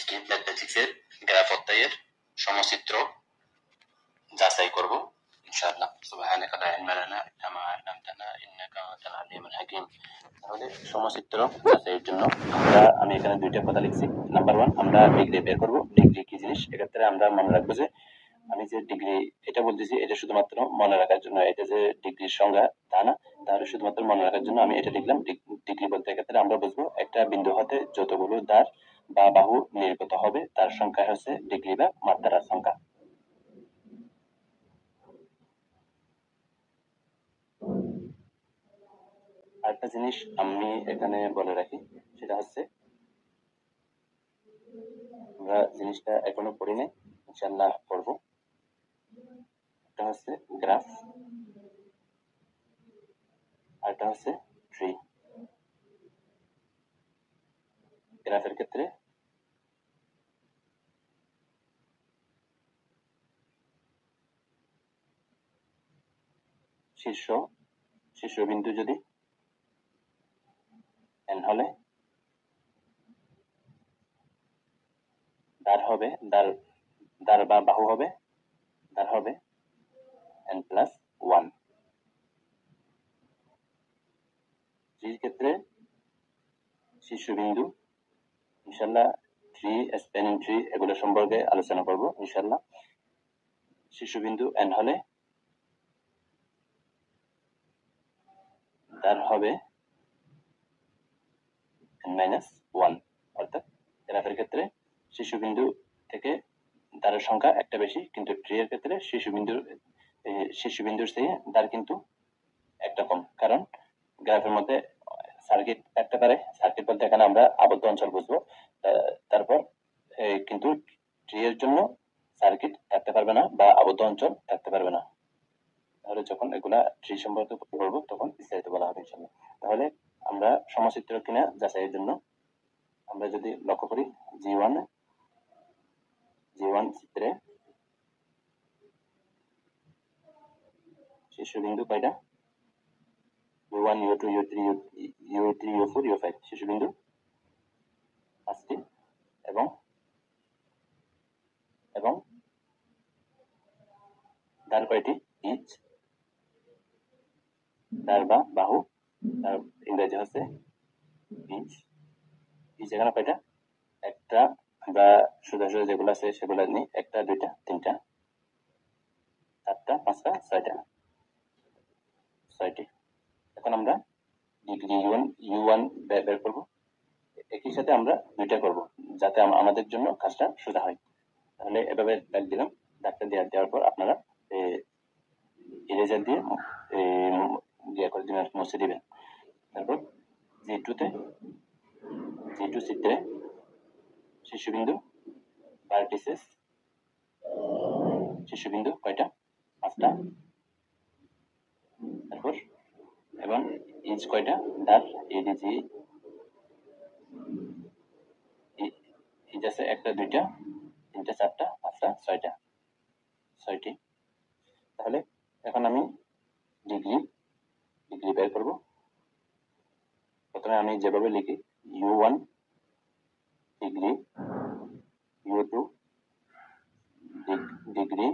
Discrete ম্যাথমেটিক্সের graph অধ্যায়ের সমচিত্র যাচাই করব ইনশাআল্লাহ। সুবহানাকা লা ইলমা লানা ইল্লা মা 'আল্লামতানা ইন্নাকা আনতাল আলিমুল হাকিম। তাহলে সমচিত্র যাচাইয়ের জন্য আমি এখানে দুইটা কথা লিখছি। নাম্বার 1 আমরা ডিগ্রি বের করব। ডিগ্রি কি জিনিস এক্ষেত্রে আমরা মনে রাখবো যে আমি যে ডিগ্রি এটা বলতেছি এটা শুধুমাত্র মনে রাখার জন্য, এটা যে ডিগ্রির সংজ্ঞা তা না, তাহলে শুধুমাত্র মনে রাখার জন্য আমি এটা লিখলাম। ডিগ্রি বলতে এক্ষেত্রে আমরা বুঝবো একটা বিন্দু হতে যতগুলো দ্বার বা বাহু নির্গত হবে তার সংখ্যা হচ্ছে ডিগ্রি বা মাত্রার সংখ্যা। আরেকটা জিনিস আমি এখানে বলে রাখি, সেটা হচ্ছে আমরা জিনিসটা এখনো পড়ি নাই, ইনশাআল্লাহ পড়বো। এটা হচ্ছে গ্রাফ, আর এটা হচ্ছে ট্রি। গ্রাফের ক্ষেত্রে শীর্ষবিন্দু যদি n হলে দ্বার বা বাহু হবে n+1। ট্রির ক্ষেত্রে শীর্ষবিন্দু ইনশাআল্লাহ ট্রি, স্প্যানিং ট্রি এগুলো সম্পর্কে আলোচনা করব ইনশাআল্লাহ। শীর্ষবিন্দু n হলে দ্বার হবে n-1, অর্থাৎ গ্রাফের ক্ষেত্রে শীর্ষবিন্দু থেকে দ্বারের সংখ্যা একটা বেশি, কিন্তু ট্রি এর ক্ষেত্রে শীর্ষবিন্দুর চেয়ে দ্বার কিন্তু একটা কম। কারণ গ্রাফের মধ্যে সার্কিট থাকতে পারে, সার্কিট বলতে এখানে আমরা আবদ্ধ অঞ্চল বুঝবো। তারপর কিন্তু ট্রি এর জন্য সার্কিট থাকতে পারবে না বা আবদ্ধ অঞ্চল থাকতে পারবে না। তাহলে যখন এগুলা ট্রি সম্পর্কে পড়বো তখন বিস্তারিত বলা হবে ইনশাআল্লাহ। তাহলে আমরা সমচিত্র কিনা যাচাইয়ের জন্য আমরা যদি লক্ষ্য করি G1 চিত্রে শীর্ষবিন্দু কয়টা? U1 U2 U3 U4 U5 শীর্ষবিন্দু 5টি এবং দ্বার কয়টি? ইচ, দ্বার বা বাহু, তার ইংরেজি হচ্ছে ইচ। ইচ এখানে কয়টা? একটা, বা সোজা যেগুলো আছে সেগুলো নিই, একটা দুইটা তিনটা চারটা পাঁচটা ছয়টি। এখন আমরা ডিগ্রি U1 বের করবো। একই সাথে আমরা দুইটা করব যাতে আমাদের জন্য কাজটা সোজা হয়। তাহলে এভাবে দাগ দিলাম। দাগটা দেওয়ার পর আপনারা ইরেজার দিয়ে করে দিবেন, মুছে দিবেন। তারপর G2 চিত্রে শীর্ষবিন্দু ভার্টিসেস শীর্ষবিন্দু কয়টা? 5টা। তারপর এবং ইচ কয়টা? দ্বার ADG ইচ আছে একটা দুইটা তিনটা চারটা পাঁচটা ছয়টি। তাহলে এখন আমি ডিগ্রি বের করব। প্রথমে আমি যেভাবে লিখি U1 degree, U2 degree,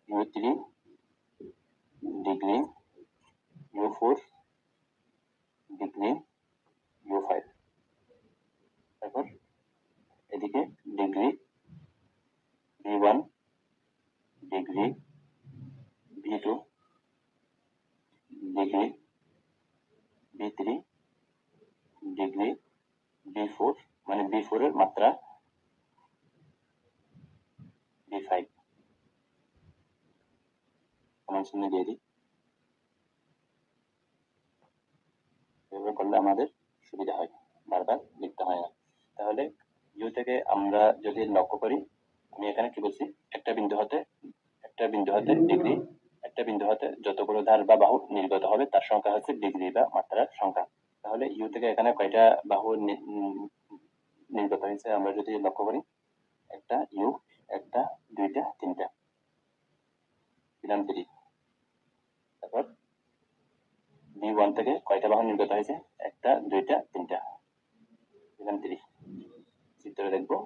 U3 degree, U4 degree, U5। তারপর এদিকে degree V1 degree, V2 degree, V3 degree, V4 মানে V4 এর মাত্রা V5 সমান চিহ্ন দিয়ে দিই। এভাবে করলে আমাদের সুবিধা হয়, বারবার লিখতে হয় না। তাহলে ইউ থেকে আমরা যদি লক্ষ্য করি, আমি এখানে কি বলছি, একটা বিন্দু হতে ডিগ্রি, একটা বিন্দু হতে যতগুলো ধার বা বাহু নির্গত হবে তার সংখ্যা হচ্ছে ডিগ্রি বা মাত্রার সংখ্যা। তাহলে ইউ থেকে এখানে কয়টা বাহু নির্গত হয়েছে আমরা যদি লক্ষ্য করি, একটা ইউ, একটা দুইটা তিনটা, দিলাম 3। তারপর B1 থেকে কয়টা বাহু নির্গত হয়েছে? একটা দুইটা তিনটা, দিলাম 3। চিত্রে দেখবো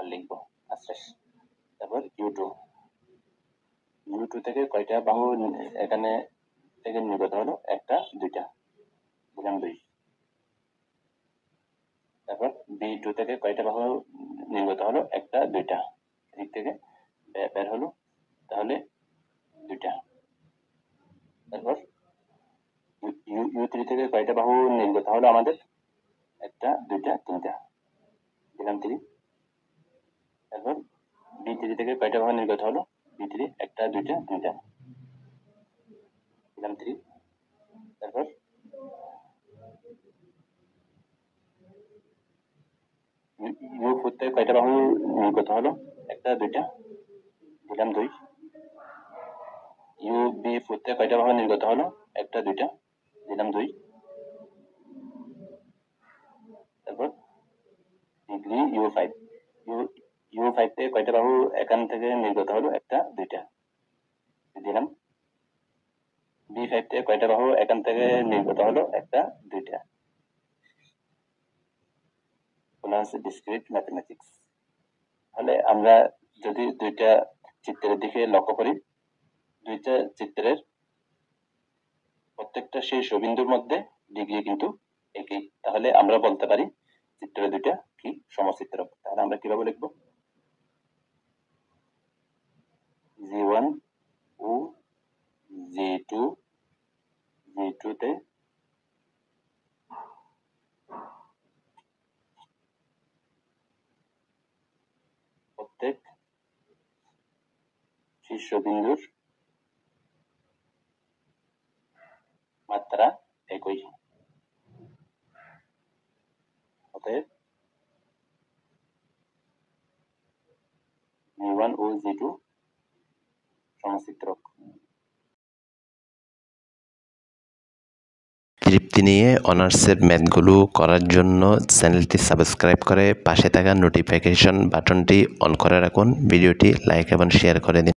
আর লিখবো আচ্ছা। তারপর U2 থেকে কয়টা বাহু এখানে থেকে নির্গত হলো? একটা দুইটা, দিলাম 2। তারপর B2 থেকে কয়টা বাহু নির্গত হলো? একটা দুইটা, দিক থেকে বের হলো, তাহলে 2টা। তারপর U3 থেকে কয়টা বাহু নির্গত হলো আমাদের? একটা দুইটা তিনটা, দিলাম 3। তারপর B3 থেকে কয়টা বাহু নির্গত হলো? B3 একটা দুইটা তিনটা, দিলাম 3। তারপর U4 থেকে কয়টা বাহু নির্গত হলো? একটা দুইটা, দিলাম 2। UB4 থেকে কয়টা বাহু নির্গত হলো? একটা দুইটা, দিলাম 2। তারপর U5 থেকে কয়টা বাহু এখান থেকে নির্গত হলো? একটা দুইটা, দিলাম। B5 থেকে কয়টা বাহু এখান থেকে নির্গত হলো? একটা দুইটা। বলা হচ্ছে ডিসক্রিট ম্যাথমেটিক্স। তাহলে আমরা যদি দুইটা চিত্রের দিকে লক্ষ্য করি, দুইটা চিত্রের প্রত্যেকটা শীর্ষবিন্দুর মধ্যে ডিগ্রি কিন্তু একই, তাহলে আমরা বলতে পারি চিত্র দুইটা কি সমচিত্রক। তাহলে আমরা কিভাবে লিখব? G1 ও G2 তে প্রত্যেক শীর্ষবিন্দুর মাত্রা একই, অতএব G1 ও G2 সমচিত্রক। তৃপ্তি নিয়ে অনার্সের ম্যাথগুলো করার জন্য চ্যানেলটি সাবস্ক্রাইব করে পাশে থাকা নোটিফিকেশন বাটনটি অন করে রাখুন। ভিডিওটি লাইক এবং শেয়ার করে দিন।